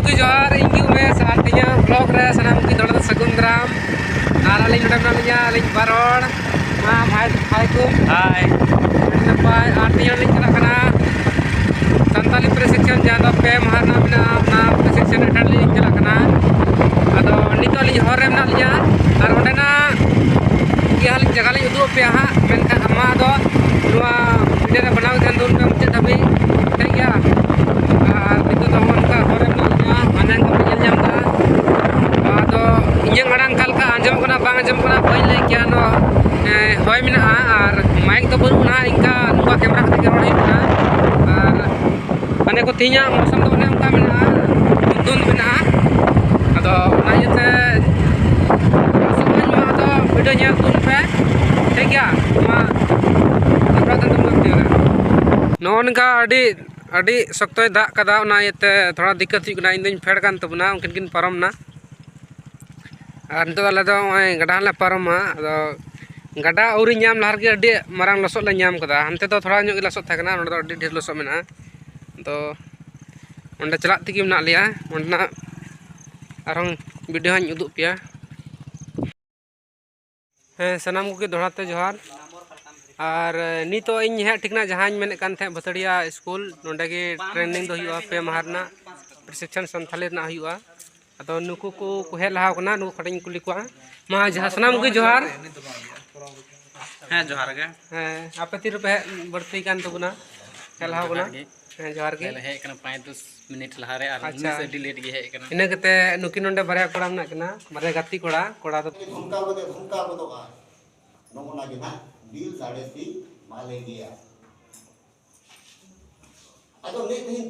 मुकी जोहार इंगी उमेश आरतिया ब्लॉग रे सनाम मुकी दौड़ सगुंद्राम आर अलिंग नोडे मेनालिया अलिंग बारोड़ मा भाई को हाय नपाय आरतिया लिंग चला कना संताली प्रशिक्षण जादा पे महारना बिना अपना प्रशिक्षण एटल लिंग चला कना अदो नितो लिंग हर रे मेनालिया आर ओंडेना की हाल जगह लिंग उदु पे हा मेनखान अमा दो नुआ वीडियो रे बनाव खान दुन पे मुचे धबी ठीक गया आर नितो तो उनका हर रे मेनालिया मानन को ñel ñam da ado inyang arang kalka anjom kana bang anjom kana pहिले क्या नो होय मिना आर माइक तो बनुना इनका नुका कैमरा खते रोड हिना आर माने को तिnya मौसम तो ने उनका मिना दुन मिना अदो ना यते समझ मा तो वीडियो ñel तुन पे ठीक गया मा अपना तंतु मत नोन का अड़ी सख्तोय दा कदा ना यते थोड़ा दिक्कत हुई कना इन दिन फेड कान तबना उनकिन किन परम ना अंतो वाला तो गड़ा ले पारमा अदो गड़ा औरी नाम लहर के अड्डी मारांग लसो ले नाम कदा हमते तो थोड़ा ᱧᱚᱜ ᱜᱮ लसो थाकना नोड तो अड्डी ढेर लसो मेना तो ओंडे चलात तिगी मेना लिया ओंडना आरंग वीडियो हन उदुग पिया हे सनाम को दोहराते जोहार और नितो इन हे ठिकना जहां मेने कान थे भतड़िया स्कूल नोंडे के ट्रेनिंग दो हुआ पे मारना प्रशिक्षण संथाली ना हुआ अदो नुकु को हे लहाव कना नुकु खटिन कुली को मा जहां सनाम को जोहार हाँ जोहार गे हाँ आपे ती रुपए बढ़ती कान तबना हे लहाव कना हाँ जोहार के हे कना 5-10 मिनट लहारे और अच्छा से डिलीट गे हे कना इने कते नुकी नोंडे बारे कोड़ा ना कना बारे गाती कोड़ा तो धुमका को का नमोना के ना डील 3.5 माले गया अदो नहीं